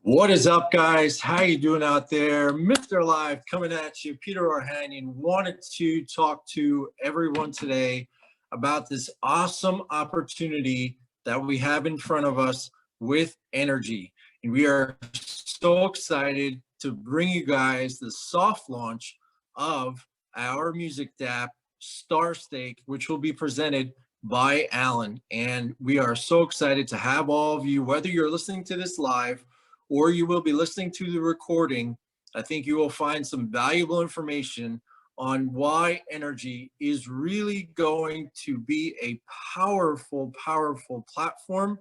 What is up, guys? How you doing out there? Mr. Live coming at you. Peter Orhanian wanted to talk to everyone today about this awesome opportunity that we have in front of us with NRGY. And we are so excited to bring you guys the soft launch of our music Dapp Star Stake, which will be presented by Alan. And we are so excited to have all of you, whether you're listening to this live or you will be listening to the recording. I think you will find some valuable information on why NRGY is really going to be a powerful, powerful platform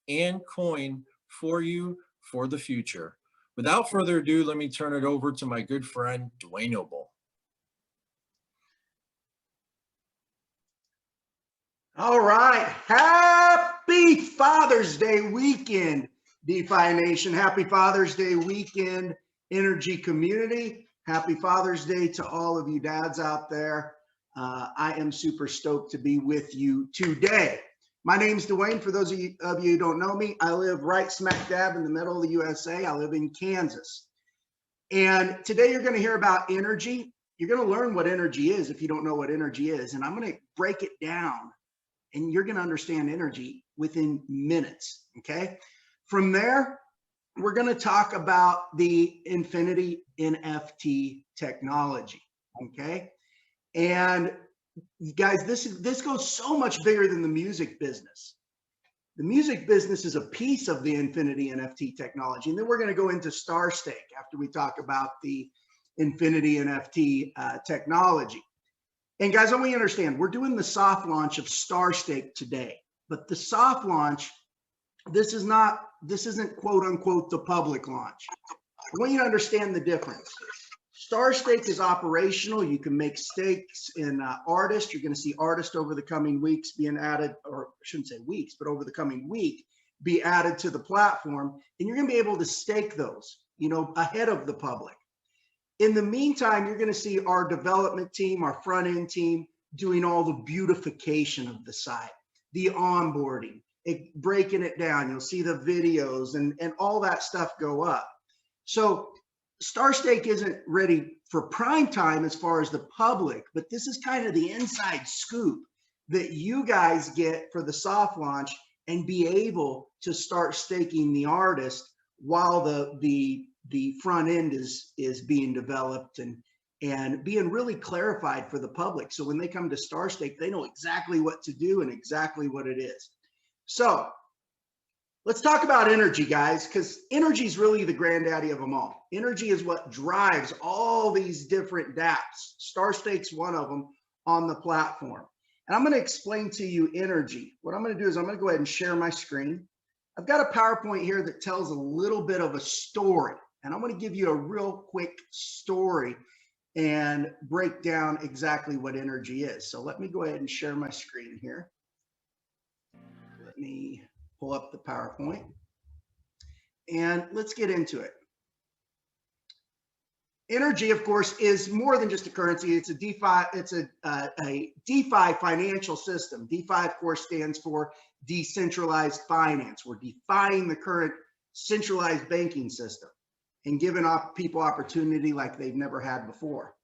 and coin for you for the future. Without further ado, let me turn it over to my good friend, Dwayne Noble. All right, happy Father's Day weekend, DeFi Nation. Happy Father's Day weekend, NRGY community. Happy Father's Day to all of you dads out there. I am super stoked to be with you today. My name's Dwayne. For those of you who don't know me, I live right smack dab in the middle of the USA. I live in Kansas. And today you're going to hear about NRGY. You're going to learn what NRGY is if you don't know what NRGY is. And I'm going to break it down. And you're going to understand NRGY within minutes, okay? From there, we're going to talk about the Infinity NFT technology, okay? And guys, this goes so much bigger than the music business. The music business is a piece of the Infinity NFT technology, and then we're going to go into Star Stake after we talk about the Infinity NFT technology. And guys, I want you to understand, we're doing the soft launch of Star Stake today, but the soft launch, this isn't quote unquote the public launch. I want you to understand the difference. Star Stake is operational. You can make stakes in Artist. You're going to see Artist over the coming weeks being added, or I shouldn't say weeks, but over the coming week be added to the platform. And you're going to be able to stake those, ahead of the public. In the meantime, you're going to see our development team, our front end team, doing all the beautification of the site, the onboarding, breaking it down. You'll see the videos and all that stuff go up. So Star Stake isn't ready for prime time as far as the public, but this is kind of the inside scoop that you guys get for the soft launch and be able to start staking the artist while the front end is being developed and being really clarified for the public. So when they come to Star Stake, they know exactly what to do and exactly what it is. So let's talk about NRGY, guys, because NRGY is really the granddaddy of them all. NRGY is what drives all these different dApps. Star Stake's one of them on the platform. And I'm going to explain to you NRGY. What I'm going to do is I'm going to go ahead and share my screen. I've got a PowerPoint here that tells a little bit of a story. And I'm going to give you a real quick story and break down exactly what NRGY is. So let me go ahead and share my screen here. Let me pull up the PowerPoint and let's get into it. NRGY, of course, is more than just a currency. It's a DeFi financial system. DeFi, of course, stands for decentralized finance. We're defying the current centralized banking system and giving people opportunity like they've never had before.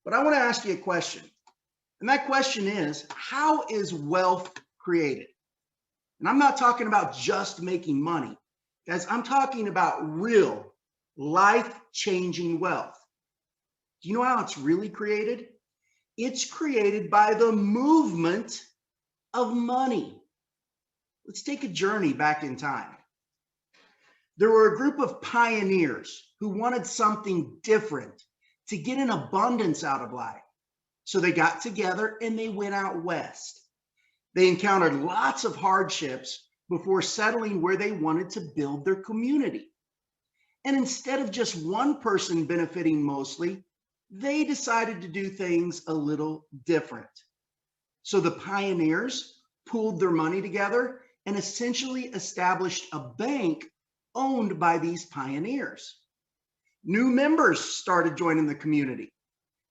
But I want to ask you a question. And that question is, how is wealth created? And I'm not talking about just making money. Guys, I'm talking about real life-changing wealth. Do you know how it's really created? It's created by the movement of money. Let's take a journey back in time. There were a group of pioneers who wanted something different to get an abundance out of life. So they got together and they went out west. They encountered lots of hardships before settling where they wanted to build their community. And instead of just one person benefiting mostly, they decided to do things a little different. So the pioneers pooled their money together and essentially established a bank owned by these pioneers. New members started joining the community,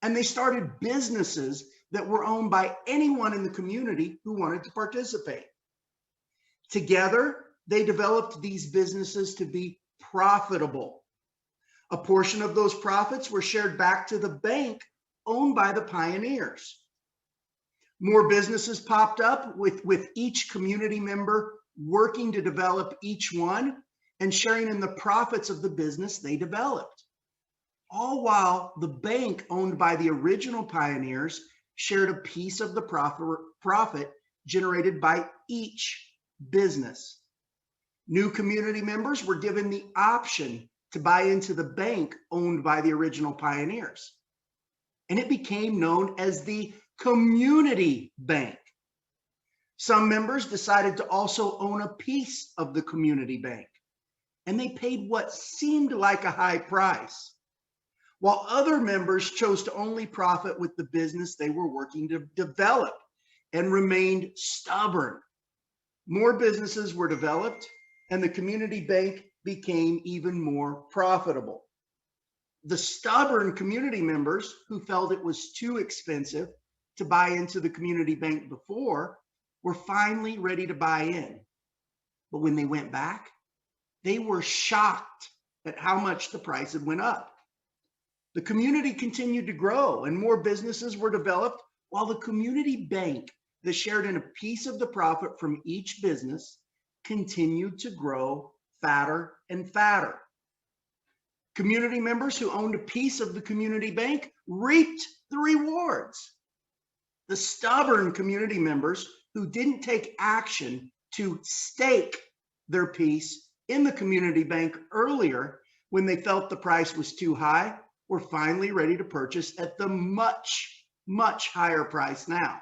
and they started businesses that were owned by anyone in the community who wanted to participate. Together, they developed these businesses to be profitable. A portion of those profits were shared back to the bank owned by the pioneers. More businesses popped up with each community member working to develop each one and sharing in the profits of the business they developed. All while the bank owned by the original pioneers shared a piece of the profit generated by each business. New community members were given the option to buy into the bank owned by the original pioneers. And it became known as the community bank. Some members decided to also own a piece of the community bank, and they paid what seemed like a high price, while other members chose to only profit with the business they were working to develop and remained stubborn. More businesses were developed, and the community bank became even more profitable. The stubborn community members who felt it was too expensive to buy into the community bank before were finally ready to buy in. But when they went back, they were shocked at how much the price had went up. The community continued to grow and more businesses were developed, while the community bank that shared in a piece of the profit from each business continued to grow fatter and fatter. Community members who owned a piece of the community bank reaped the rewards. The stubborn community members who didn't take action to stake their piece in the community bank earlier when they felt the price was too high were finally ready to purchase at the much, much higher price now.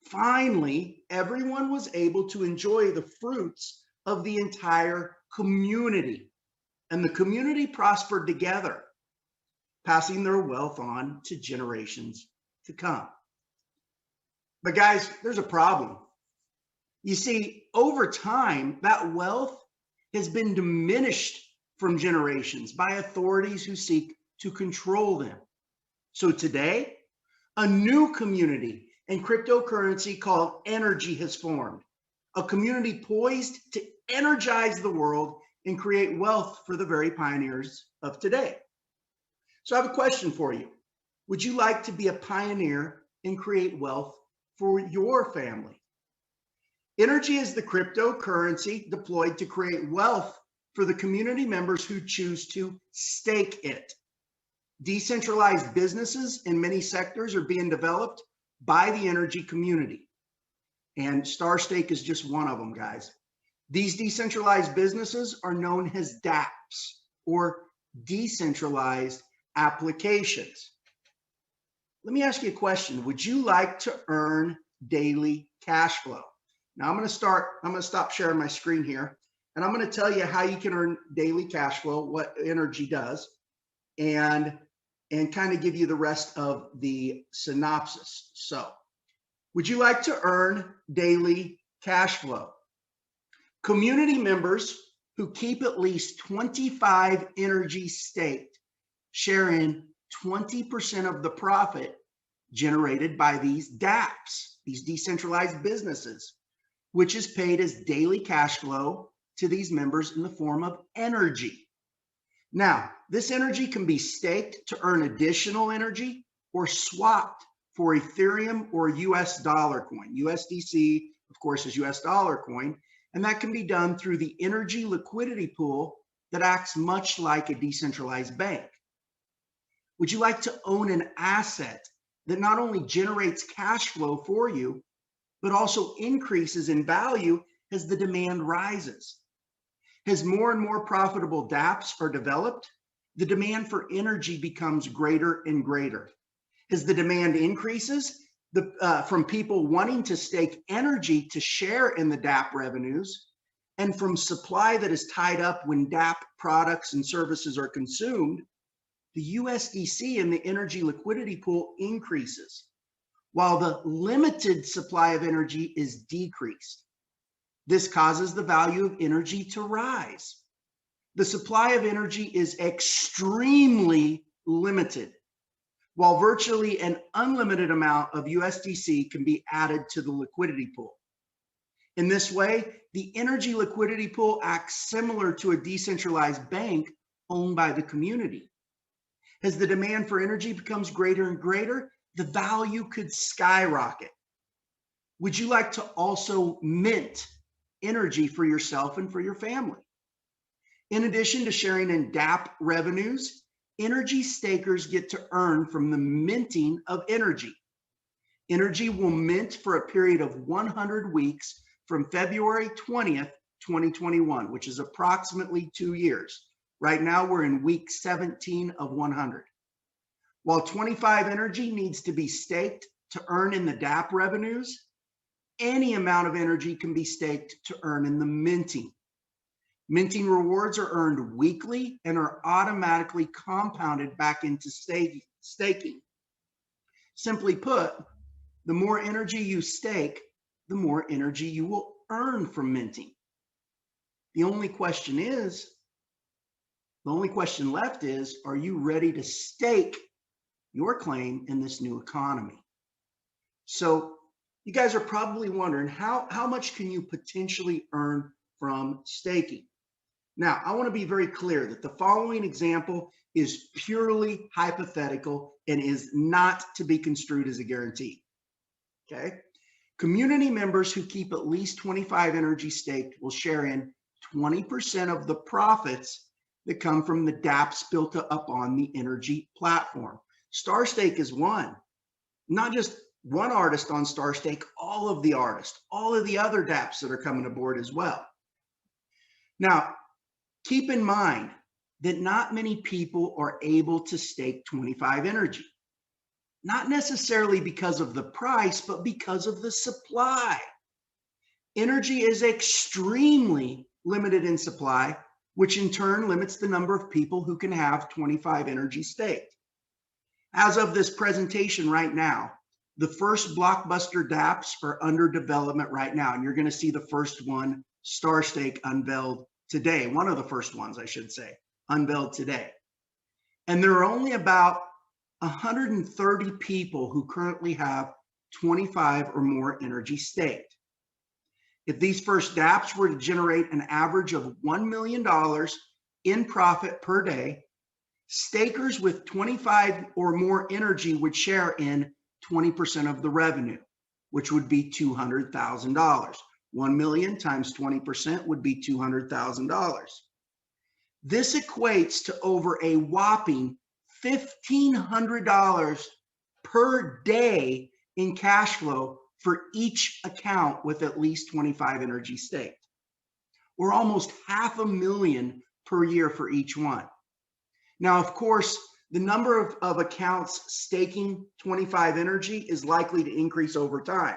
Finally, everyone was able to enjoy the fruits of the entire community, and the community prospered together, passing their wealth on to generations to come. But guys, there's a problem. You see, over time, that wealth has been diminished from generations by authorities who seek to control them. So today, a new community and cryptocurrency called NRGY has formed, a community poised to energize the world and create wealth for the very pioneers of today. So I have a question for you. Would you like to be a pioneer and create wealth for your family? NRGY is the cryptocurrency deployed to create wealth for the community members who choose to stake it. Decentralized businesses in many sectors are being developed by the NRGY community. And Star Stake is just one of them, guys. These decentralized businesses are known as Dapps, or decentralized applications. Let me ask you a question. Would you like to earn daily cash flow? Now I'm going to stop sharing my screen here, and I'm going to tell you how you can earn daily cash flow, what NRGY does, and kind of give you the rest of the synopsis. So, would you like to earn daily cash flow? Community members who keep at least 25 NRGY staked share in 20% of the profit generated by these Dapps, these decentralized businesses, which is paid as daily cash flow to these members in the form of NRGY. Now, this NRGY can be staked to earn additional NRGY or swapped for Ethereum or US dollar coin. USDC, of course, is US dollar coin, and that can be done through the NRGY liquidity pool that acts much like a decentralized bank. Would you like to own an asset that not only generates cash flow for you, but also increases in value as the demand rises? As more and more profitable Dapps are developed, the demand for NRGY becomes greater and greater. As the demand increases, from people wanting to stake NRGY to share in the Dapp revenues, and from supply that is tied up when Dapp products and services are consumed, the USDC in the NRGY liquidity pool increases, while the limited supply of NRGY is decreased. This causes the value of NRGY to rise. The supply of NRGY is extremely limited, while virtually an unlimited amount of USDC can be added to the liquidity pool. In this way, the energy liquidity pool acts similar to a decentralized bank owned by the community. As the demand for energy becomes greater and greater, the value could skyrocket. Would you like to also mint energy for yourself and for your family? In addition to sharing in Dapp revenues, energy stakers get to earn from the minting of energy. Energy will mint for a period of 100 weeks from February 20th, 2021, which is approximately 2 years. Right now, we're in week 17 of 100. While 25 energy needs to be staked to earn in the Dapp revenues, any amount of energy can be staked to earn in the minting. Minting rewards are earned weekly and are automatically compounded back into staking. Simply put, the more energy you stake, the more energy you will earn from minting. The only question left is, are you ready to stake your claim in this new economy? So you guys are probably wondering, how much can you potentially earn from staking? Now, I want to be very clear that the following example is purely hypothetical and is not to be construed as a guarantee. Okay? Community members who keep at least 25 energy staked will share in 20% of the profits that come from the dApps built up on the energy platform. Star Stake is one, not just one artist on Star Stake, all of the artists, all of the other dApps that are coming aboard as well. Now, keep in mind that not many people are able to stake 25 energy. Not necessarily because of the price, but because of the supply. Energy is extremely limited in supply, which in turn limits the number of people who can have 25 energy staked. As of this presentation right now, the first blockbuster dApps are under development right now, and you're going to see the first one, Star Stake, unveiled today. One of the first ones, I should say, unveiled today. And there are only about 130 people who currently have 25 or more energy staked. If these first dApps were to generate an average of $1 million in profit per day, stakers with 25 or more energy would share in 20% of the revenue, which would be $200,000. 1 million times 20% would be $200,000. This equates to over a whopping $1,500 per day in cash flow for each account with at least 25 energy staked, or almost $500,000 per year for each one. Now, of course, the number of accounts staking 25 energy is likely to increase over time.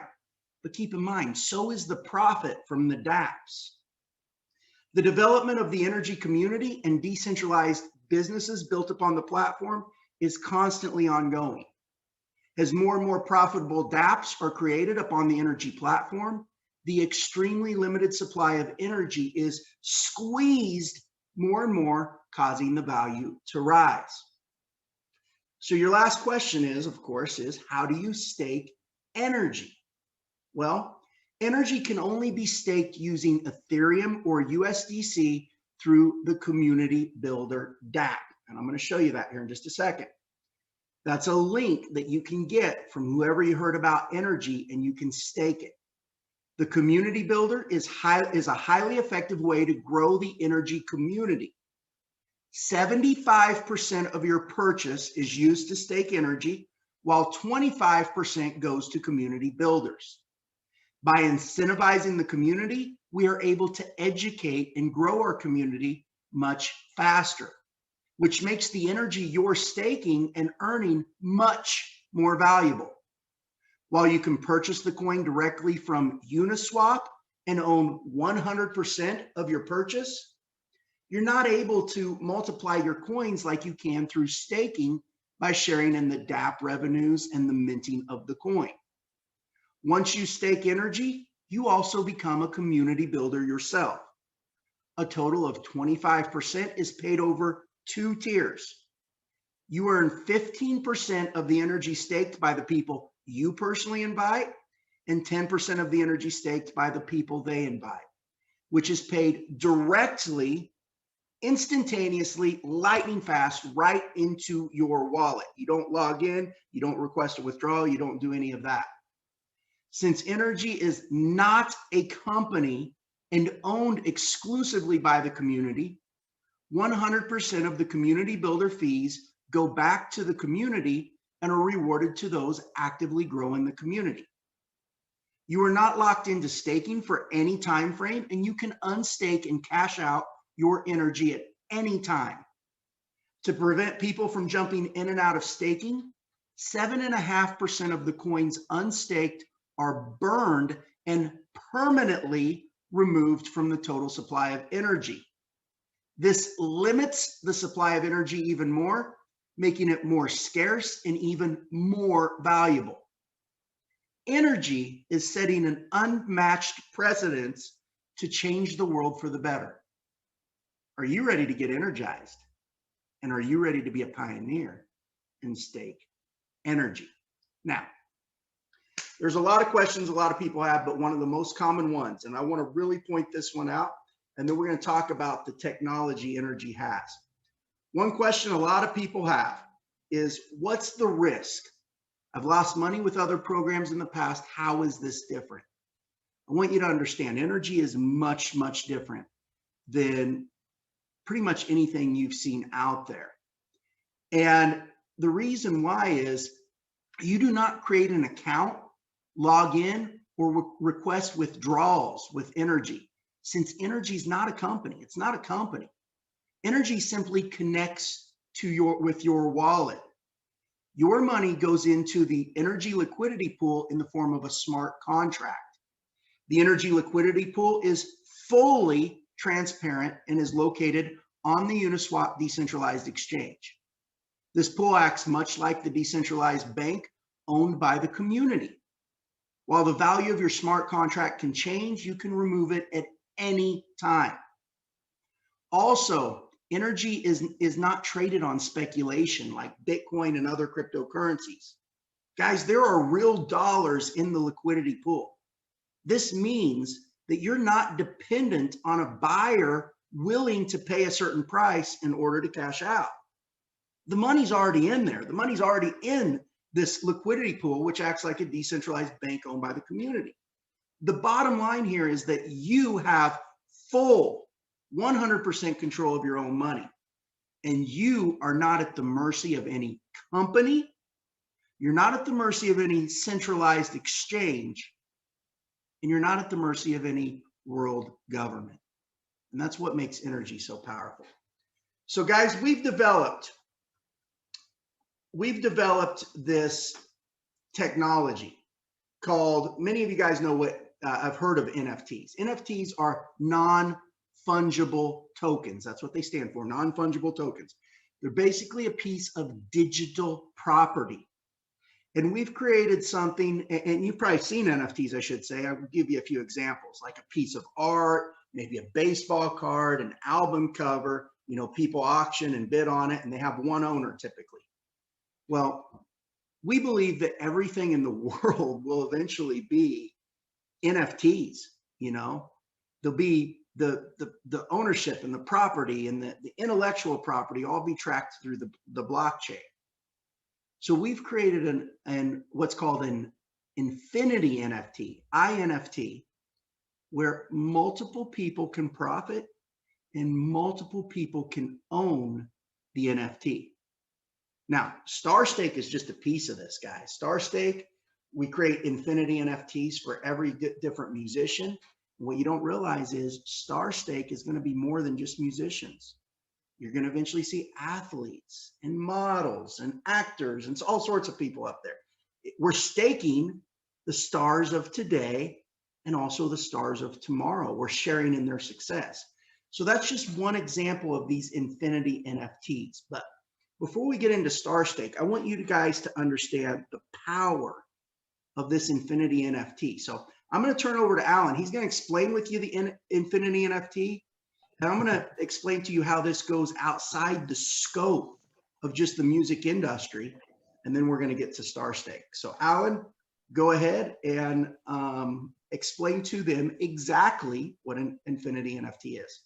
But keep in mind, so is the profit from the dApps. The development of the energy community and decentralized businesses built upon the platform is constantly ongoing. As more and more profitable dApps are created upon the energy platform, the extremely limited supply of energy is squeezed more and more, causing the value to rise. So your last question is, of course, how do you stake energy? Well, energy can only be staked using Ethereum or USDC through the Community Builder Dapp. And I'm going to show you that here in just a second. That's a link that you can get from whoever you heard about energy, and you can stake it. The Community Builder is a highly effective way to grow the energy community. 75% of your purchase is used to stake energy, while 25% goes to community builders. By incentivizing the community, we are able to educate and grow our community much faster, which makes the energy you're staking and earning much more valuable. While you can purchase the coin directly from Uniswap and own 100% of your purchase, you're not able to multiply your coins like you can through staking by sharing in the Dapp revenues and the minting of the coin. Once you stake energy, you also become a community builder yourself. A total of 25% is paid over 2 tiers. You earn 15% of the energy staked by the people you personally invite, and 10% of the energy staked by the people they invite, which is paid directly, instantaneously, lightning fast, right into your wallet. You don't log in, you don't request a withdrawal, you don't do any of that. Since NRGY is not a company and owned exclusively by the community, 100% of the community builder fees go back to the community and are rewarded to those actively growing the community. You are not locked into staking for any time frame, and you can unstake and cash out your NRGY at any time. To prevent people from jumping in and out of staking, 7.5% of the coins unstaked are burned and permanently removed from the total supply of NRGY. This limits the supply of NRGY even more, making it more scarce and even more valuable. NRGY is setting an unmatched precedence to change the world for the better. Are you ready to get energized? And are you ready to be a pioneer and stake NRGY? Now, there's a lot of questions a lot of people have, but one of the most common ones, and I want to really point this one out, and then we're going to talk about the technology NRGY has. One question a lot of people have is, what's the risk? I've lost money with other programs in the past. How is this different? I want you to understand NRGY is much, much different than pretty much anything you've seen out there. And the reason why is you do not create an account, log in, or request withdrawals with NRGY. Since NRGY is not a company, it's not a company. NRGY simply connects to with your wallet. Your money goes into the NRGY liquidity pool in the form of a smart contract. The NRGY liquidity pool is fully transparent and is located on the Uniswap decentralized exchange. This pool acts much like the decentralized bank owned by the community. While the value of your smart contract can change, you can remove it at any time. Also, NRGY is not traded on speculation like Bitcoin and other cryptocurrencies. Guys, there are real dollars in the liquidity pool. This means that you're not dependent on a buyer willing to pay a certain price in order to cash out. The money's already in there. The money's already in this liquidity pool, which acts like a decentralized bank owned by the community. The bottom line here is that you have full 100% control of your own money, and you are not at the mercy of any company. You're not at the mercy of any centralized exchange, and you're not at the mercy of any world government. And that's what makes NRGY so powerful. So guys, we've developed this technology called, many of you guys know what I've heard of NFTs. NFTs are non-fungible tokens. That's what they stand for, non-fungible tokens. They're basically a piece of digital property. And we've created something, and you've probably seen NFTs, I should say. I will give you a few examples, like a piece of art, maybe a baseball card, an album cover. You know, people auction and bid on it, and they have one owner typically. Well, we believe that everything in the world will eventually be NFTs. You know, there'll be the ownership and the property and the intellectual property all be tracked through the blockchain. So we've created what's called an infinity NFT, INFT, where multiple people can profit and multiple people can own the NFT. Now, Star Stake is just a piece of this, guys. Star Stake, we create infinity NFTs for every different musician. What you don't realize is Star Stake is going to be more than just musicians. You're going to eventually see athletes and models and actors and all sorts of people up there. We're staking the stars of today and also the stars of tomorrow. We're sharing in their success. So that's just one example of these infinity NFTs. But before we get into Star Stake, I want you guys to understand the power of this infinity NFT. So I'm going to turn over to Alan. He's going to explain with you the infinity NFT. And I'm going to explain to you how this goes outside the scope of just the music industry. And then we're going to get to Star Stake. So Alan, go ahead and explain to them exactly what an Infinity NFT is.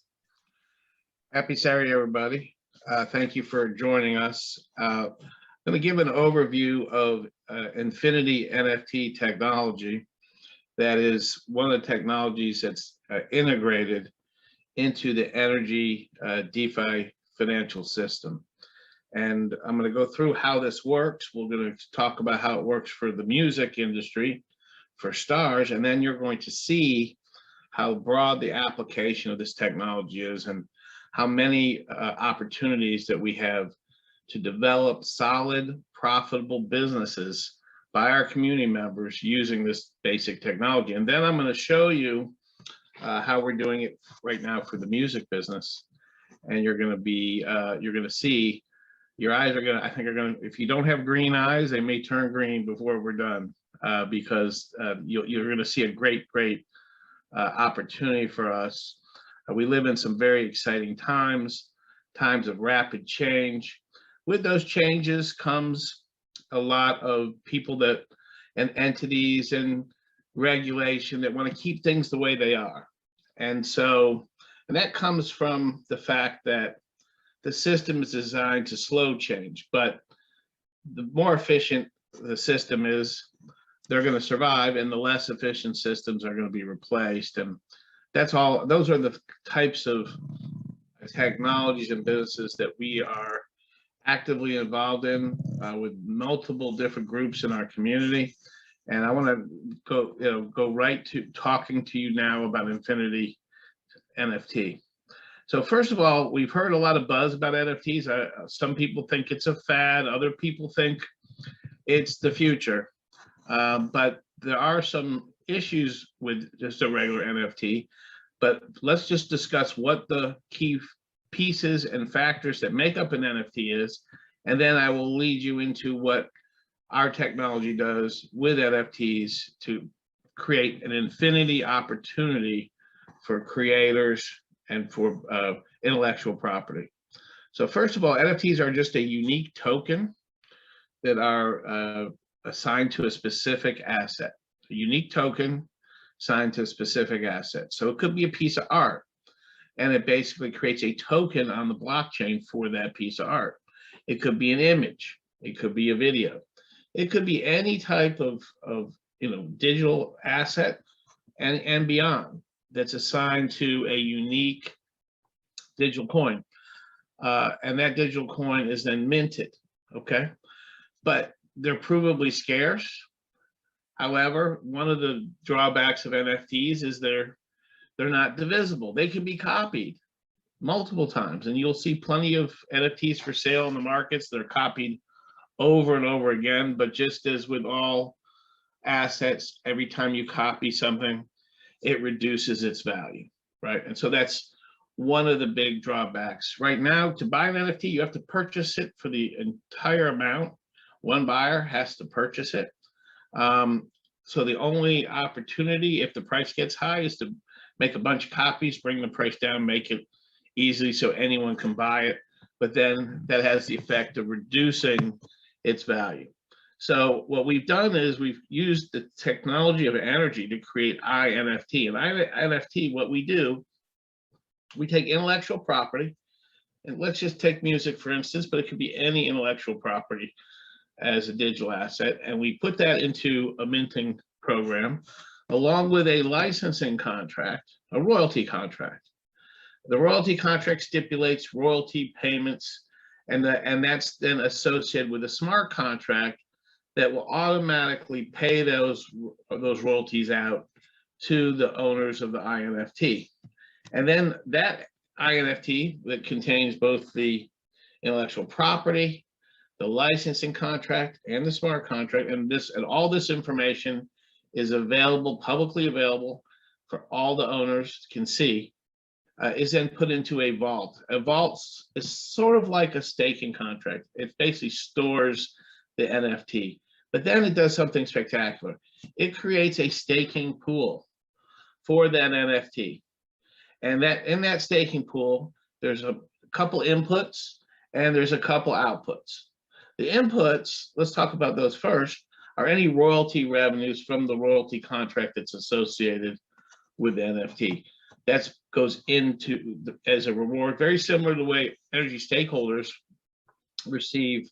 Happy Saturday, everybody. Thank you for joining us. I'm going to give an overview of Infinity NFT technology. That is one of the technologies that's integrated into the NRGY DeFi financial system. And I'm going to go through how this works. We're going to talk about how it works for the music industry, for stars, and then you're going to see how broad the application of this technology is and how many opportunities that we have to develop solid, profitable businesses by our community members using this basic technology. And then I'm going to show you how we're doing it right now for the music business. And you're going to see, your eyes are going to, I think are going to, if you don't have green eyes, they may turn green before we're done, because you're going to see a great opportunity for us. We live in some very exciting times of rapid change. With those changes comes a lot of people and entities and regulation that want to keep things the way they are. And that comes from the fact that the system is designed to slow change, but the more efficient the system is, they're going to survive, and the less efficient systems are going to be replaced. And that's all. Those are the types of technologies and businesses that we are actively involved in with multiple different groups in our community. And I want to go right to talking to you now about Infinity NFT. So first of all, we've heard a lot of buzz about NFTs. Some people think it's a fad. Other people think it's the future. But there are some issues with just a regular NFT. But let's just discuss what the key pieces and factors that make up an NFT is, and then I will lead you into what our technology does with NFTs to create an infinity opportunity for creators and for intellectual property. So first of all, NFTs are just a unique token that are assigned to a specific asset, a unique token assigned to a specific asset. So it could be a piece of art, and it basically creates a token on the blockchain for that piece of art. It could be an image, it could be a video, it could be any type of digital asset and beyond that's assigned to a unique digital coin. And that digital coin is then minted, okay? But they're provably scarce. However, one of the drawbacks of NFTs is they're not divisible. They can be copied multiple times, and you'll see plenty of NFTs for sale in the markets. They're copied over and over again, but just as with all assets, every time you copy something, it reduces its value, right? And so that's one of the big drawbacks. Right now, to buy an NFT, you have to purchase it for the entire amount. One buyer has to purchase it. So the only opportunity, if the price gets high, is to make a bunch of copies, bring the price down, make it easy so anyone can buy it. But then that has the effect of reducing its value. So what we've done is we've used the technology of NRGY to create iNFT. And iNFT, what we do, we take intellectual property, and let's just take music, for instance, but it could be any intellectual property as a digital asset, and we put that into a minting program along with a licensing contract, a royalty contract. The royalty contract stipulates royalty payments, and that's then associated with a smart contract that will automatically pay those royalties out to the owners of the iNFT. And then that iNFT that contains both the intellectual property, the licensing contract, and the smart contract, and all this information is available, publicly available for all the owners can see, is then put into a vault. A vault is sort of like a staking contract. It basically stores the NFT, but then it does something spectacular. It creates a staking pool for that NFT. And that in that staking pool, there's a couple inputs and there's a couple outputs. The inputs, let's talk about those first, are any royalty revenues from the royalty contract that's associated with the NFT. That goes into as a reward, very similar to the way energy stakeholders receive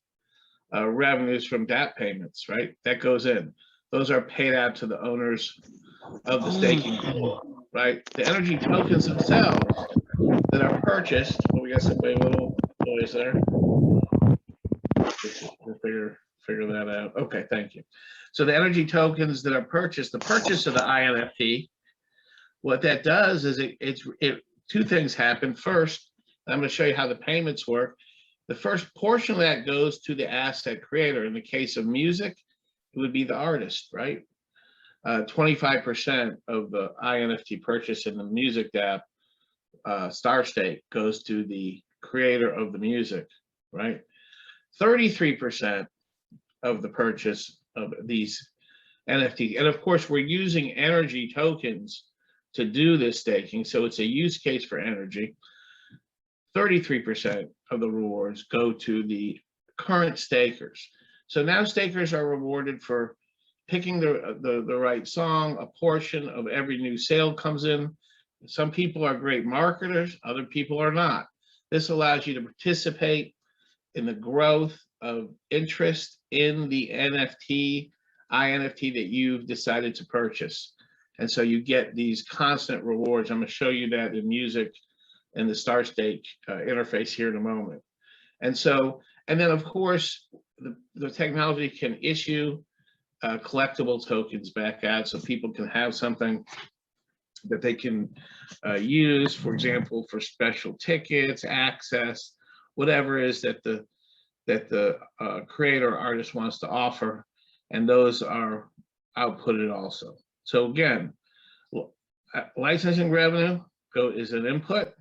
revenues from Dapp payments, right? That goes in. Those are paid out to the owners of the staking pool, right? The energy tokens themselves that are purchased. Oh, we got somebody a little noise there. Figure that out. Okay, thank you. So the energy tokens that are purchased, the purchase of the INFT, what that does is two things happen. First, I'm going to show you how the payments work. The first portion of that goes to the asset creator. In the case of music, it would be the artist, right? 25% of the INFT purchase in the music Dapp Star Stake goes to the creator of the music, right? 33% of the purchase of these NFT, and of course, we're using energy tokens to do this staking, so it's a use case for energy. 33% of the rewards go to the current stakers. So now stakers are rewarded for picking the right song. A portion of every new sale comes in. Some people are great marketers, other people are not. This allows you to participate in the growth of interest in the INFT that you've decided to purchase. And so you get these constant rewards. I'm going to show you that in music and the Star Stake interface here in a moment. And so, and then of course, the technology can issue collectible tokens back out so people can have something that they can use, for example, for special tickets, access, whatever it is that the creator artist wants to offer, and those are outputted also. So again, licensing revenue is an input,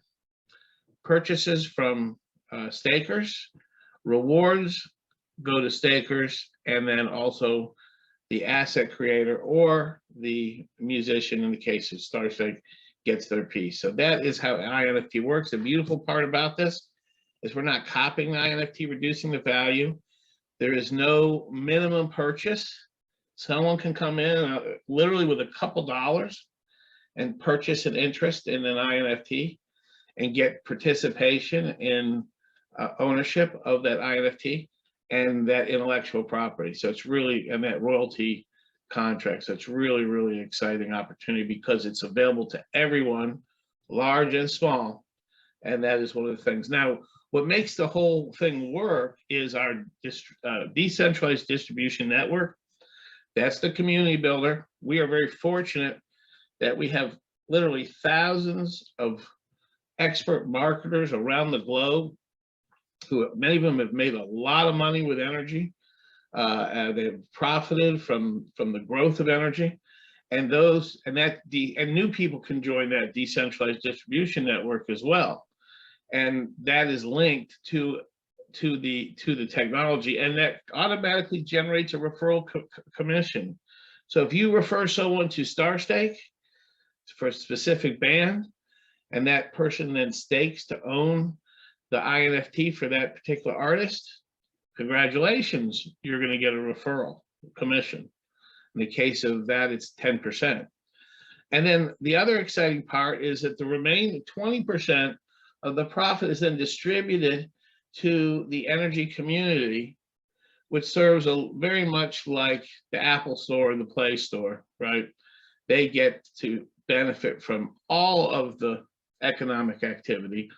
purchases from stakers, rewards go to stakers, and then also the asset creator or the musician, in the case of Star Stake, gets their piece. So that is how INFT works. The beautiful part about this is we're not copying the INFT, reducing the value. There is no minimum purchase. Someone can come in literally with a couple dollars and purchase an interest in an INFT and get participation in ownership of that INFT and that intellectual property. So it's really, and that royalty contract. So it's really, really exciting opportunity because it's available to everyone, large and small. And that is one of the things. Now, what makes the whole thing work is our decentralized distribution network. That's the community builder. We are very fortunate that we have literally thousands of expert marketers around the globe who, many of them have made a lot of money with energy. They've profited from the growth of energy, and new people can join that decentralized distribution network as well. And that is linked to the technology, and that automatically generates a referral commission. So if you refer someone to Star Stake for a specific band, and that person then stakes to own the INFT for that particular artist, congratulations, you're going to get a referral commission. In the case of that, it's 10%. And then the other exciting part is that the remaining 20% of the profit is then distributed to the energy community, which serves very much like the Apple Store and the Play Store, right? They get to benefit from all of the economic activity,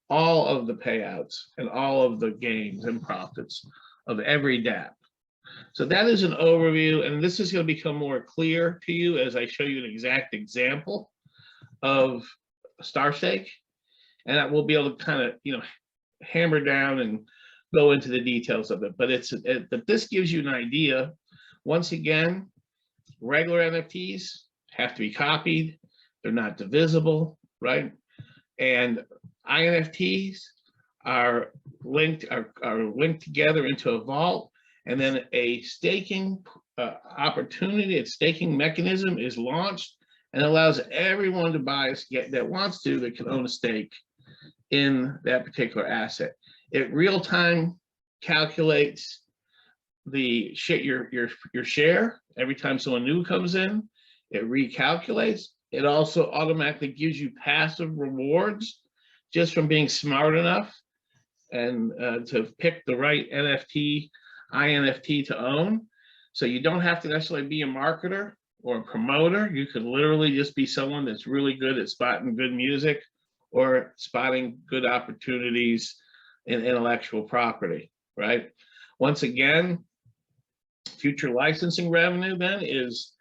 all of the payouts, and all of the gains and profits of every Dapp. So that is an overview, and this is going to become more clear to you as I show you an exact example of Star Stake, and I will be able to kind of, hammer down and go into the details of it. But but this gives you an idea. Once again, regular NFTs have to be copied; they're not divisible, right? And INFTs are linked together into a vault, and then a staking opportunity, a staking mechanism is launched, and allows everyone to buy that wants to, that can own a stake in that particular asset. It real time calculates your share every time someone new comes in. It recalculates. It also automatically gives you passive rewards just from being smart enough and to pick the right NFT, INFT to own. So you don't have to necessarily be a marketer or a promoter. You could literally just be someone that's really good at spotting good music or spotting good opportunities in intellectual property, right? Once again, future licensing revenue then is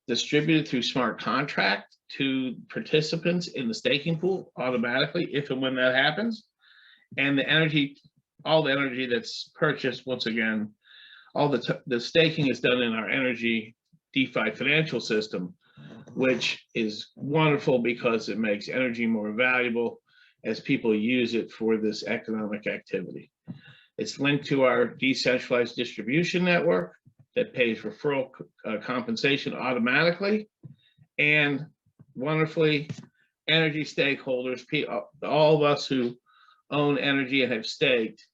distributed through smart contract to participants in the staking pool automatically if and when that happens. And the energy, all the energy that's purchased, once again, all the staking is done in our NRGY DeFi financial system, which is wonderful because it makes energy more valuable as people use it for this economic activity. It's linked to our decentralized distribution network that pays referral compensation automatically. And wonderfully, energy stakeholders, all of us who own energy and have staked,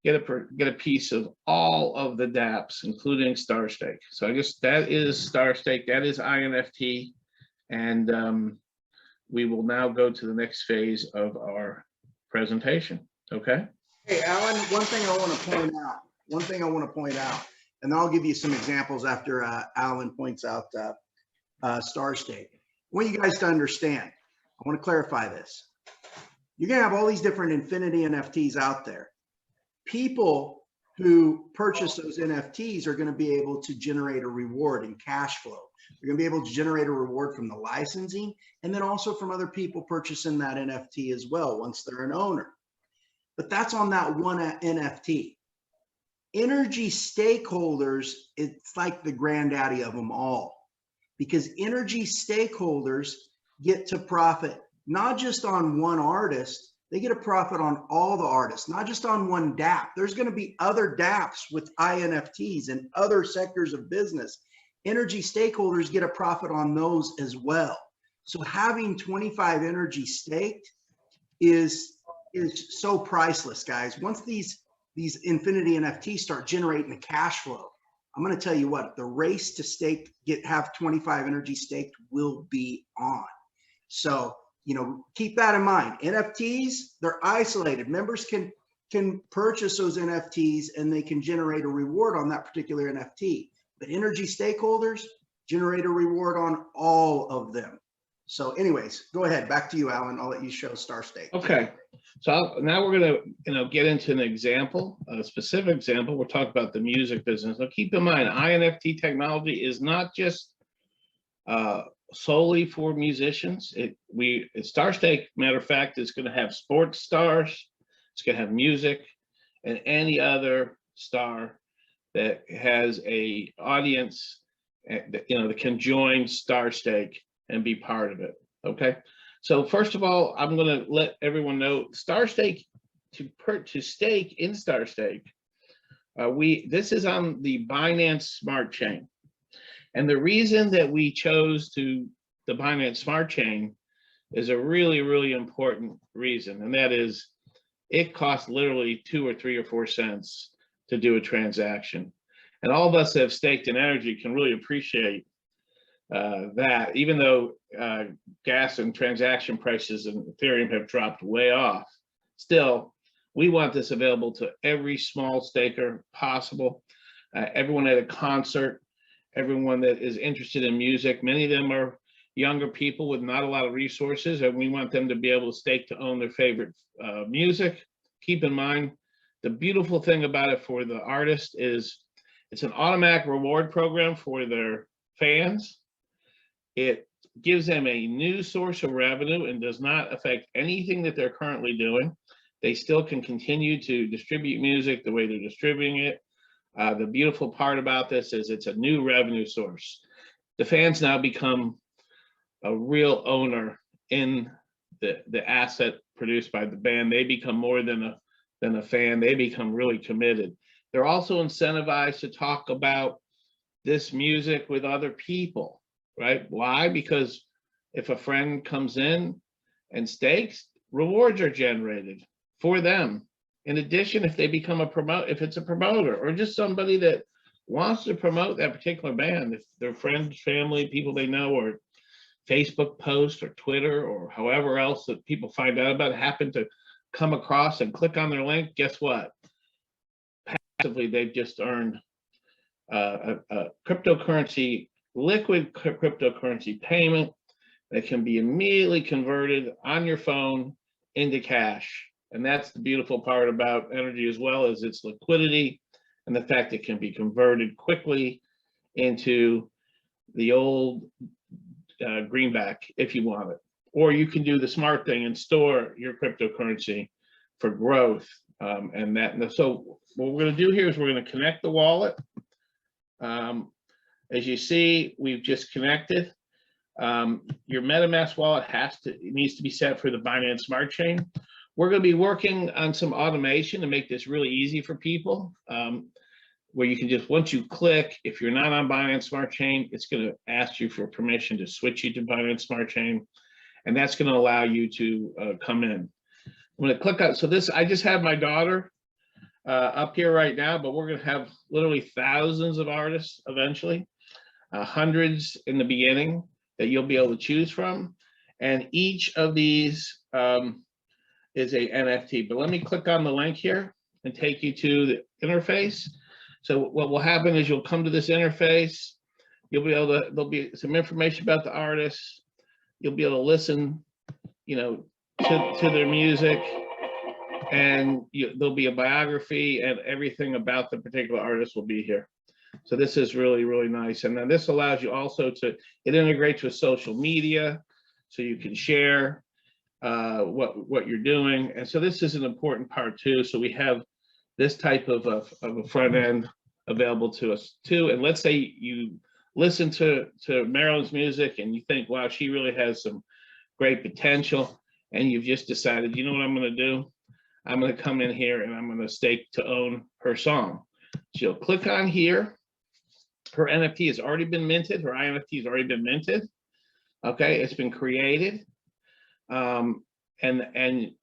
get a piece of all of the dApps, including Star Stake. So I guess that is Star Stake, that is INFT, and we will now go to the next phase of our presentation. Okay. Hey, Alan, one thing I want to point out, and I'll give you some examples after Alan points out Star Stake. I want you guys to understand, I want to clarify this. You're going to have all these different Infinity NFTs out there. People who purchase those NFTs are going to be able to generate a reward in cash flow. They're going to be able to generate a reward from the licensing and then also from other people purchasing that NFT as well once they're an owner. But that's on that one NFT. NRGY stakeholders, it's like the granddaddy of them all, because NRGY stakeholders get to profit not just on one artist, they get a profit on all the artists, not just on one dApp. There's going to be other dApps with INFTs and other sectors of business. NRGY stakeholders get a profit on those as well. So having 25 NRGY staked is so priceless, guys. Once these Infinity NFTs start generating the cash flow, I'm going to tell you what, the race to have 25 NRGY staked will be on. So, you know, keep that in mind. NFTs, they're isolated. Members can purchase those NFTs and they can generate a reward on that particular NFT. But NRGY stakeholders generate a reward on all of them. So anyways, go ahead. Back to you, Alan. I'll let you show Star Stake. Okay. So now we're going to, get into an example, a specific example. We're talking about the music business. Now keep in mind, INFT technology is not just solely for musicians. Star Stake, matter of fact, is going to have sports stars. It's going to have music and any other star that has a audience, that can join Star Stake and be part of it. Okay. So first of all, I'm going to let everyone know Star Stake, to stake in Star Stake. This is on the Binance Smart Chain. And the reason that we chose the Binance Smart Chain is a really, really important reason. And that is it costs literally 2 or 3 or 4 cents to do a transaction. And all of us that have staked in energy can really appreciate that, even though gas and transaction prices in Ethereum have dropped way off, still, we want this available to every small staker possible, everyone at a concert, everyone that is interested in music. Many of them are younger people with not a lot of resources, and we want them to be able to stake to own their favorite music. Keep in mind, the beautiful thing about it for the artist is it's an automatic reward program for their fans. It gives them a new source of revenue and does not affect anything that they're currently doing. They still can continue to distribute music the way they're distributing it. The beautiful part about this is it's a new revenue source. The fans now become a real owner in the asset produced by the band. They become more than a fan. They become really committed. They're also incentivized to talk about this music with other people, right? Why? Because if a friend comes in and stakes, rewards are generated for them In addition, if they become if it's a promoter or just somebody that wants to promote that particular band, if their friends, family, people they know, or Facebook post or Twitter or however else that people find out about happen to come across and click on their link, guess what? Passively, they've just earned a cryptocurrency, liquid cryptocurrency payment that can be immediately converted on your phone into cash. And that's the beautiful part about NRGY, as well as its liquidity and the fact it can be converted quickly into the old greenback if you want it. Or you can do the smart thing and store your cryptocurrency for growth. So what we're going to do here is we're going to connect the wallet. As you see, we've just connected. Your MetaMask wallet needs to be set for the Binance Smart Chain. We're going to be working on some automation to make this really easy for people, where you can just, once you click, if you're not on Binance Smart Chain, it's going to ask you for permission to switch you to Binance Smart Chain, and that's going to allow you to come in. I'm going to click on, so this, I just have my daughter up here right now, but we're going to have literally thousands of artists eventually, hundreds in the beginning that you'll be able to choose from, and each of these is a NFT. But let me click on the link here and take you to the interface. So what will happen is you'll come to this interface. You'll be able to, there'll be some information about the artists. You'll be able to listen, you know, to their music, and there'll be a biography, and everything about the particular artist will be here. So this is really, really nice. And then this allows you also to, it integrates with social media, so you can share what you're doing. And so this is an important part too. So we have this type of a front end available to us too. And let's say you listen to Marilyn's music and you think, wow, she really has some great potential, and you've just decided, you know what I'm going to do? I'm going to come in here and I'm going to stake to own her song. So you'll click on here. Her NFT has already been minted. Her INFT has already been minted. Okay, it's been created. And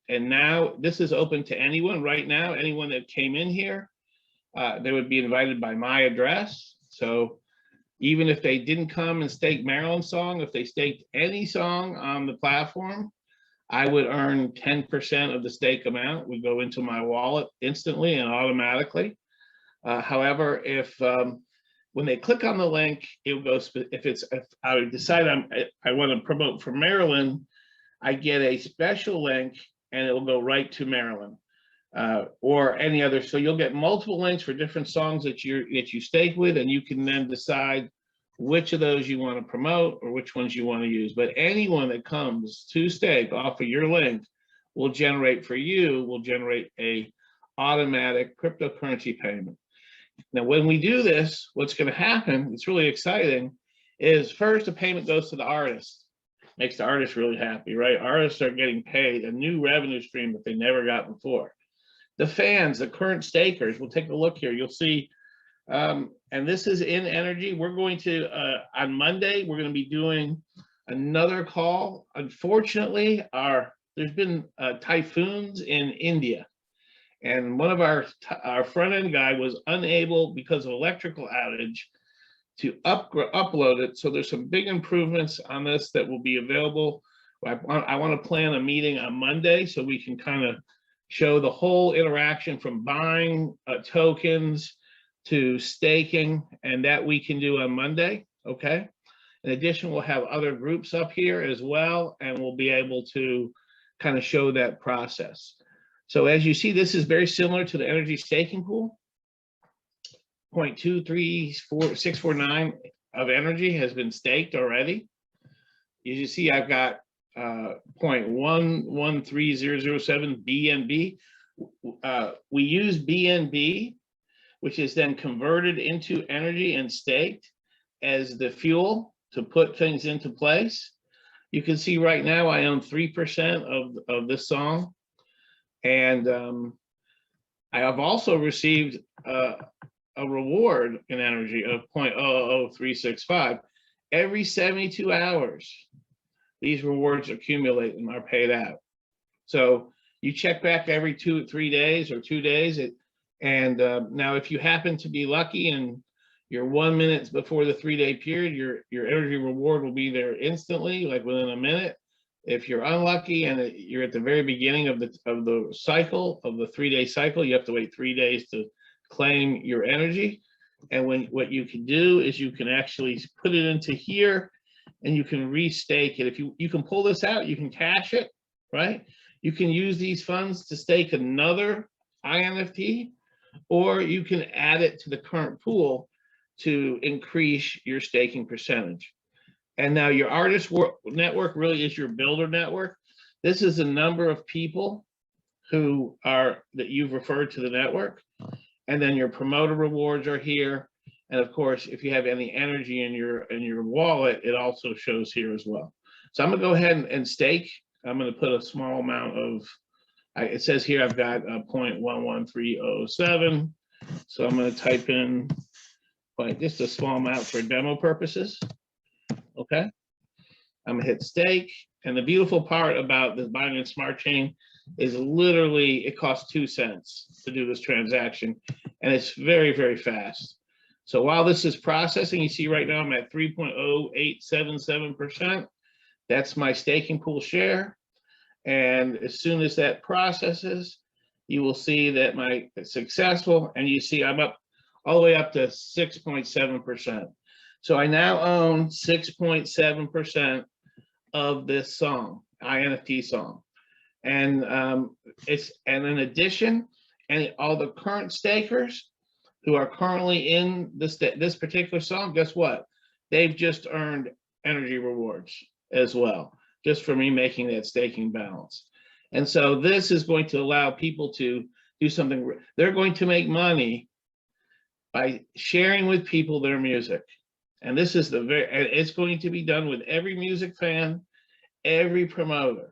now this is open to anyone right now. Anyone that came in here, they would be invited by my address. So even if they didn't come and stake Marilyn's song, if they staked any song on the platform, I would earn 10% of the stake amount would go into my wallet instantly and automatically. However, if when they click on the link, it will go, if I decide I want to promote for Marilyn, I get a special link and it will go right to Marilyn or any other. So you'll get multiple links for different songs that you stake with, and you can then decide which of those you want to promote or which ones you want to use. But anyone that comes to stake off of your link will generate a automatic cryptocurrency payment. Now, when we do this, what's going to happen, it's really exciting, is first the payment goes to the artist. Makes the artist really happy, right? Artists are getting paid a new revenue stream that they never got before. The fans, the current stakers, we'll take a look here. You'll see, and this is in NRGY. We're going to, on Monday, we're going to be doing another call. Unfortunately, there's been typhoons in India. And one of our front end guy was unable, because of electrical outage, to upload it. So there's some big improvements on this that will be available. I want to plan a meeting on Monday so we can kind of show the whole interaction from buying tokens to staking, and that we can do on Monday. Okay. In addition, we'll have other groups up here as well, and we'll be able to kind of show that process. So as you see, this is very similar to the NRGY staking pool. 0.234649 of NRGY has been staked already. As you see, I've got 0.113007 BNB. We use BNB, which is then converted into NRGY and staked as the fuel to put things into place. You can see right now I own 3% of this song. And I have also received a reward in NRGY of 0.000365. Every 72 hours, these rewards accumulate and are paid out. So You check back every 2 or 3 days or 2 days. Now, if you happen to be lucky and you're 1 minute before the 3-day period, your energy reward will be there instantly, like within a minute. If you're unlucky and you're at the very beginning of the cycle, of the 3-day cycle, you have to wait 3 days to claim your energy. And what you can do is you can actually put it into here and you can restake it. If you can pull this out, you can cash it, right? You can use these funds to stake another INFT, or you can add it to the current pool to increase your staking percentage. And now your artist network really is your builder network. This is the number of people that you've referred to the network. And then your promoter rewards are here. And of course, if you have any energy in your wallet, it also shows here as well. So I'm gonna go ahead and stake. I'm gonna put a small amount of, it says here I've got 0.11307. So I'm gonna type in just a small amount for demo purposes. Okay, I'm gonna hit stake. And the beautiful part about this Binance Smart Chain is literally it costs 2 cents to do this transaction, and it's very, very fast. So while this is processing, you see right now I'm at 3.0877%. That's my staking pool share. And as soon as that processes, you will see that it's successful, and you see I'm up all the way up to 6.7%. So I now own 6.7% of this song, INFT song. And in addition, all the current stakers who are currently in this particular song, guess what? They've just earned energy rewards as well, just for me making that staking balance. And so this is going to allow people to do something. They're going to make money by sharing with people their music. And this is it's going to be done with every music fan, every promoter.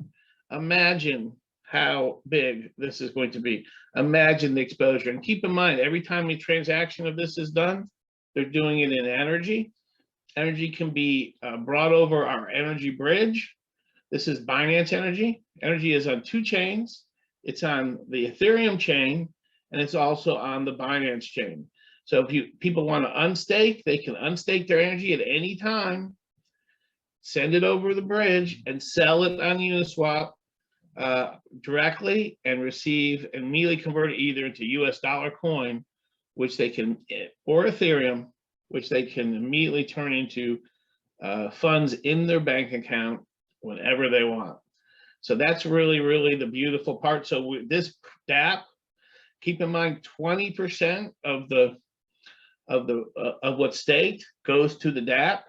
Imagine how big this is going to be. Imagine the exposure. And keep in mind, every time a transaction of this is done, they're doing it in energy. Energy can be brought over our energy bridge. This is Binance Energy. Energy is on 2 chains. It's on the Ethereum chain, and it's also on the Binance chain. So if people want to unstake, they can unstake their energy at any time, send it over the bridge, and sell it on Uniswap directly, and receive and immediately convert it either into US dollar coin, which they can, or Ethereum, which they can immediately turn into funds in their bank account whenever they want. So that's really, really the beautiful part. So this Dapp, keep in mind 20% of what's staked goes to the Dapp.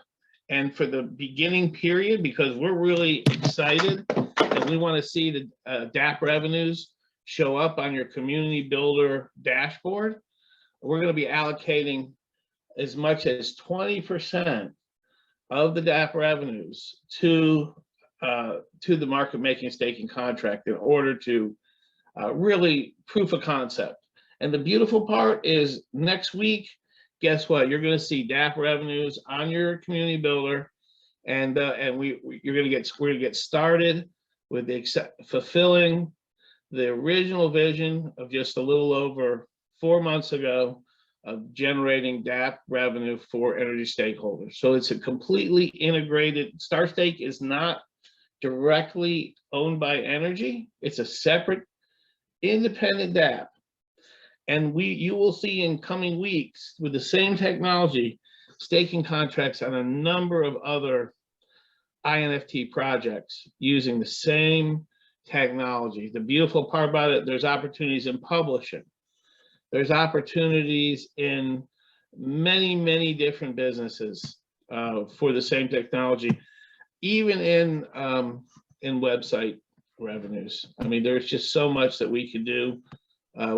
And for the beginning period, because we're really excited and we want to see the Dapp revenues show up on your community builder dashboard, we're going to be allocating as much as 20% of the Dapp revenues to the market making staking contract in order to really proof of concept. And the beautiful part is next week, guess what? You're going to see Dapp revenues on your community builder, and we're going to get started with fulfilling the original vision of just a little over 4 months ago of generating Dapp revenue for energy stakeholders. So it's a completely integrated. Star Stake is not directly owned by Energy. It's a separate, independent Dapp. And you will see in coming weeks with the same technology, staking contracts on a number of other INFT projects using the same technology. The beautiful part about it, there's opportunities in publishing. There's opportunities in many, many different businesses for the same technology, even in website revenues. I mean, there's just so much that we can do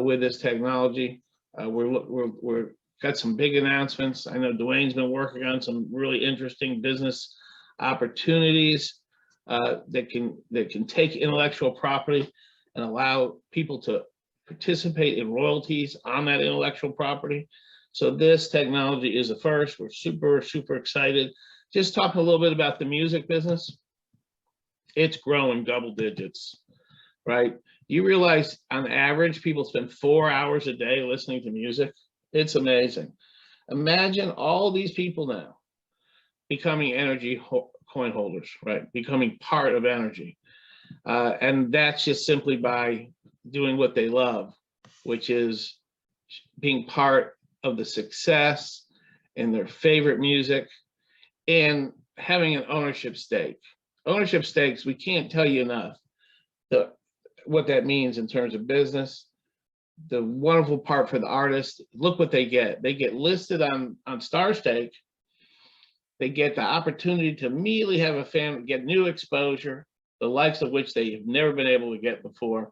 with this technology. We're got some big announcements. I know Dwayne's been working on some really interesting business opportunities that can take intellectual property and allow people to participate in royalties on that intellectual property. So this technology is the first. We're super, super excited. Just talking a little bit about the music business. It's growing double digits, right? You realize on average, people spend 4 hours a day listening to music? It's amazing. Imagine all these people now becoming energy coin holders, right? Becoming part of energy. And that's just simply by doing what they love, which is being part of the success in their favorite music and having an ownership stake. Ownership stakes, we can't tell you enough what that means in terms of business. The wonderful part for the artist, look what they get. They get listed on Star Stake. They get the opportunity to immediately have a fan, get new exposure, the likes of which they have never been able to get before.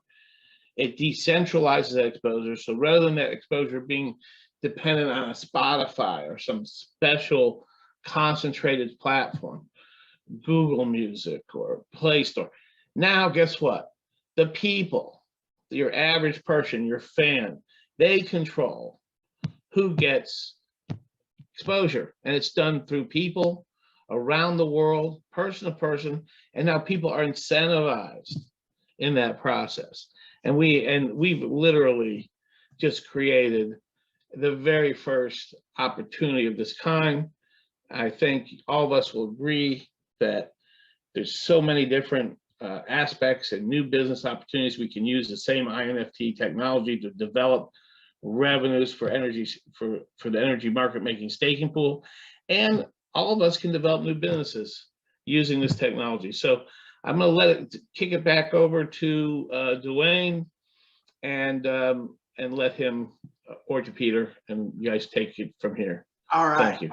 It decentralizes that exposure. So rather than that exposure being dependent on a Spotify or some special concentrated platform, Google Music or Play Store, now guess what? The people, your average person, your fan, they control who gets exposure. And it's done through people around the world, person to person. And now people are incentivized in that process. And we've literally just created the very first opportunity of this kind. I think all of us will agree that there's so many different aspects and new business opportunities. We can use the same INFT technology to develop revenues for energy, for the energy market making staking pool. And all of us can develop new businesses using this technology. So I'm going to kick it back over to Dwayne and let him or to Peter, and you guys take it from here. All right. Thank you.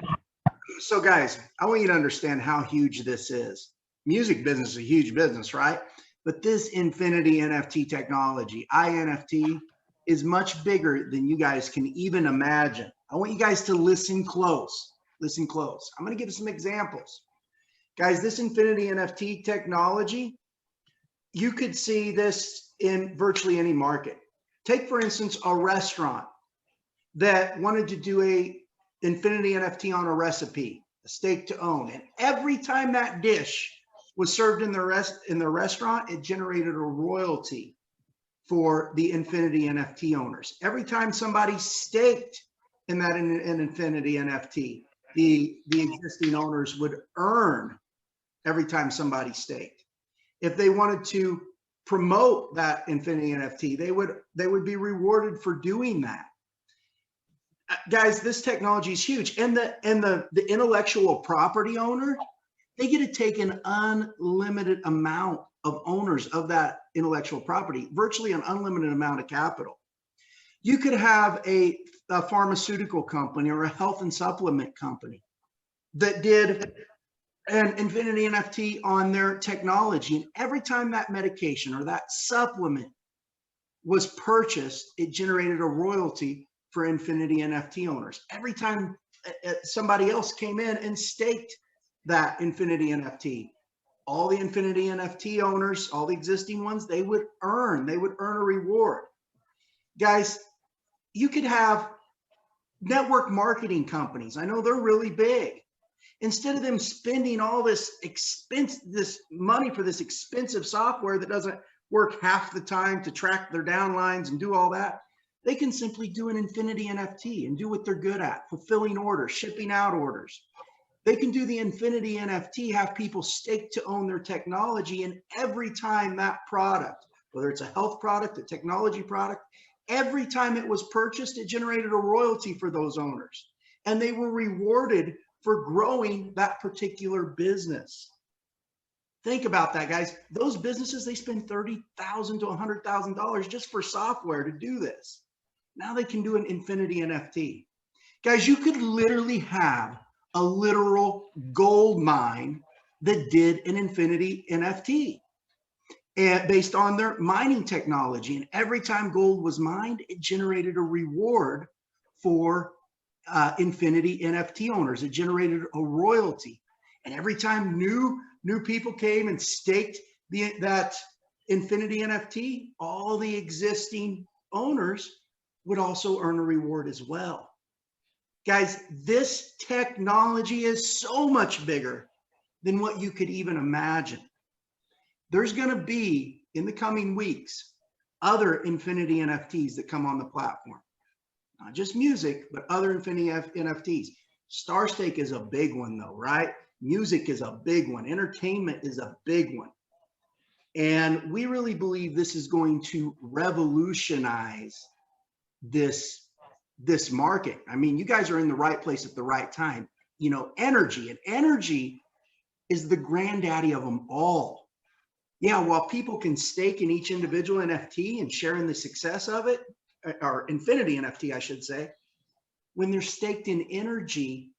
So guys, I want you to understand how huge this is. Music business is a huge business, right? But this Infinity NFT technology, INFT, is much bigger than you guys can even imagine. I want you guys to listen close. Listen close. I'm going to give some examples. Guys, this Infinity NFT technology, you could see this in virtually any market. Take, for instance, a restaurant that wanted to do a Infinity NFT on a recipe, a steak to own. And every time that dish was served in the restaurant, it generated a royalty for the Infinity NFT owners. Every time somebody staked in that an Infinity NFT, the existing owners would earn every time somebody staked. If they wanted to promote that Infinity NFT, they would be rewarded for doing that. Guys, this technology is huge, and the intellectual property owner, they get to take an unlimited amount of owners of that intellectual property, virtually an unlimited amount of capital. You could have a pharmaceutical company or a health and supplement company that did an Infinity NFT on their technology, and every time that medication or that supplement was purchased, it generated a royalty for Infinity NFT owners. Every time somebody else came in and staked that Infinity NFT, all the Infinity NFT owners, all the existing ones, they would earn a reward. Guys, you could have network marketing companies. I know they're really big. Instead of them spending all this money for this expensive software that doesn't work half the time to track their downlines and do all that, they can simply do an Infinity NFT and do what they're good at, fulfilling orders, shipping out orders. They can do the Infinity NFT, have people stake to own their technology, and every time that product, whether it's a health product, a technology product, every time it was purchased, it generated a royalty for those owners. And they were rewarded for growing that particular business. Think about that, guys. Those businesses, they spend $30,000 to $100,000 just for software to do this. Now they can do an Infinity NFT. Guys, you could literally have a literal gold mine that did an Infinity NFT and based on their mining technology. And every time gold was mined, it generated a reward for Infinity NFT owners. It generated a royalty. And every time new people came and staked that Infinity NFT, all the existing owners would also earn a reward as well. Guys, this technology is so much bigger than what you could even imagine. There's going to be, in the coming weeks, other Infinity NFTs that come on the platform. Not just music, but other Infinity NFTs. Star Stake is a big one though, right? Music is a big one. Entertainment is a big one. And we really believe this is going to revolutionize this market. I mean, you guys are in the right place at the right time. You know, energy is the granddaddy of them all. Yeah, while people can stake in each individual NFT and share in the success of it, or Infinity NFT, I should say, when they're staked in energy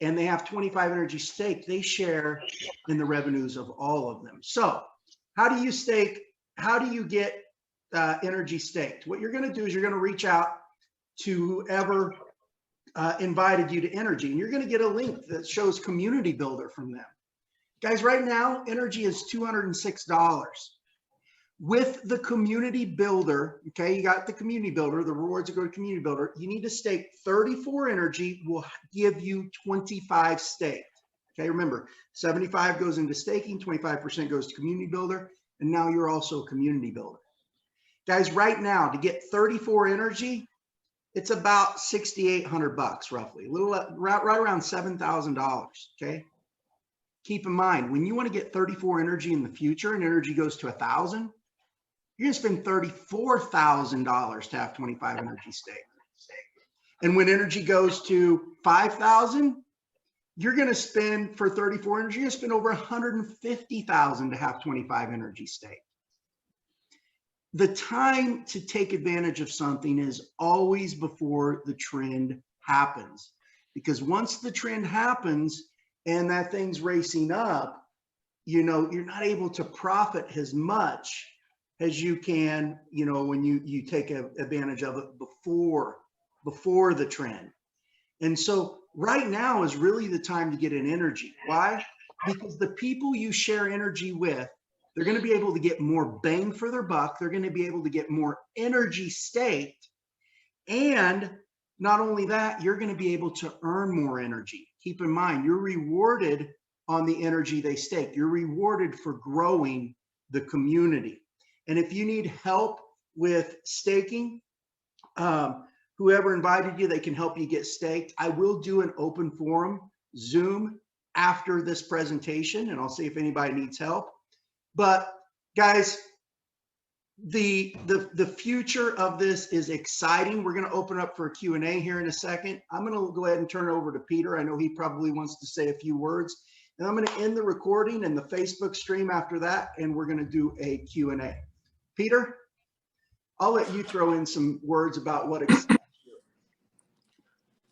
and they have 25 energy stake, they share in the revenues of all of them. So how do you stake? How do you get energy staked? What you're going to do is you're going to reach out to whoever invited you to energy, and you're going to get a link that shows community builder from them. Guys, right now, energy is $206. With the community builder, okay, you got the community builder, the rewards that go to community builder, you need to stake 34 energy, will give you 25 staked. Okay, remember, 75 goes into staking, 25% goes to community builder, and now you're also a community builder. Guys, right now, to get 34 energy, it's about $6,800 roughly, a little right around $7,000. Okay. Keep in mind, when you want to get 34 energy in the future and energy goes to 1,000, you're going to spend $34,000 to have 25 energy stake. And when energy goes to 5,000, you're going to spend for 34 energy, you're going to spend over $150,000 to have 25 energy stake. The time to take advantage of something is always before the trend happens, because once the trend happens and that thing's racing up, you know, you're not able to profit as much as you can, you know, when you take advantage of it before the trend. And so right now is really the time to get in energy. Why? Because the people you share energy with, they're going to be able to get more bang for their buck. They're going to be able to get more energy staked. And not only that, you're going to be able to earn more energy. Keep in mind, you're rewarded on the energy they stake. You're rewarded for growing the community. And if you need help with staking, whoever invited you, they can help you get staked. I will do an open forum Zoom after this presentation, and I'll see if anybody needs help. But guys, the future of this is exciting. We're going to open up for a Q&A here in a second. I'm going to go ahead and turn it over to Peter. I know he probably wants to say a few words. And I'm going to end the recording and the Facebook stream after that, and we're going to do a Q&A. Peter, I'll let you throw in some words about what excites you.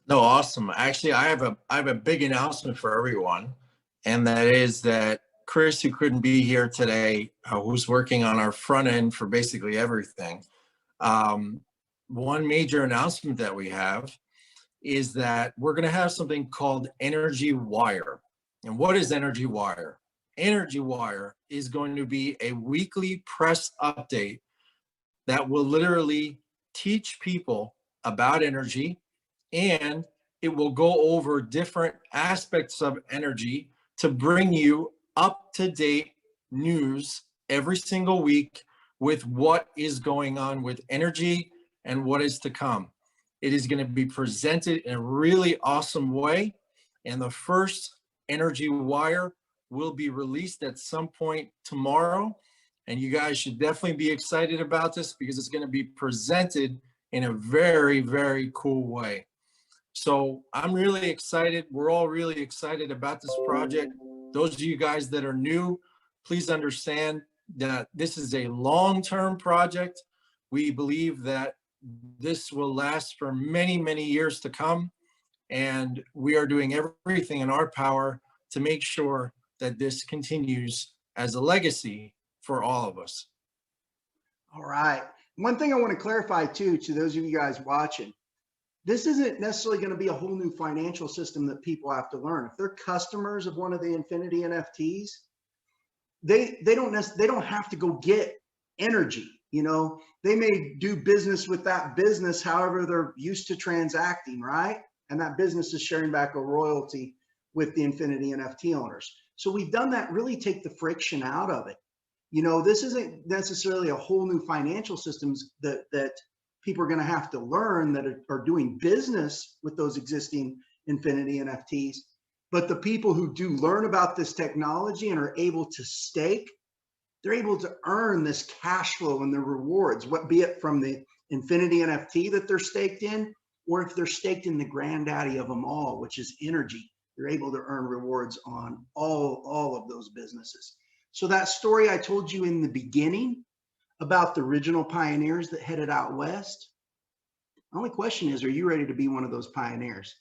No, awesome. Actually, I have a big announcement for everyone, and that is that Chris, who couldn't be here today, who's working on our front end for basically everything. One major announcement that we have is that we're going to have something called Energy Wire. And what is Energy Wire? Energy Wire is going to be a weekly press update that will literally teach people about energy, and it will go over different aspects of energy to bring you up-to-date news every single week with what is going on with energy and what is to come. It is going to be presented in a really awesome way, and the first Energy Wire will be released at some point tomorrow, and you guys should definitely be excited about this because it's going to be presented in a very, very cool way. So I'm really excited. We're all really excited about this project. Those of you guys that are new, please understand that this is a long-term project. We believe that this will last for many, many years to come. And we are doing everything in our power to make sure that this continues as a legacy for all of us. All right. One thing I want to clarify too, to those of you guys watching, this isn't necessarily going to be a whole new financial system that people have to learn. If they're customers of one of the Infinity NFTs, they don't have to go get energy. You know, they may do business with that business however they're used to transacting, right? And that business is sharing back a royalty with the Infinity NFT owners. So we've done that, really take the friction out of it. You know, this isn't necessarily a whole new financial systems that people are going to have to learn that are doing business with those existing Infinity NFTs. But the people who do learn about this technology and are able to stake, they're able to earn this cash flow and the rewards, what be it from the Infinity NFT that they're staked in, or if they're staked in the granddaddy of them all, which is NRGY, they're able to earn rewards on all of those businesses. So that story I told you in the beginning about the original pioneers that headed out west, the only question is, are you ready to be one of those pioneers?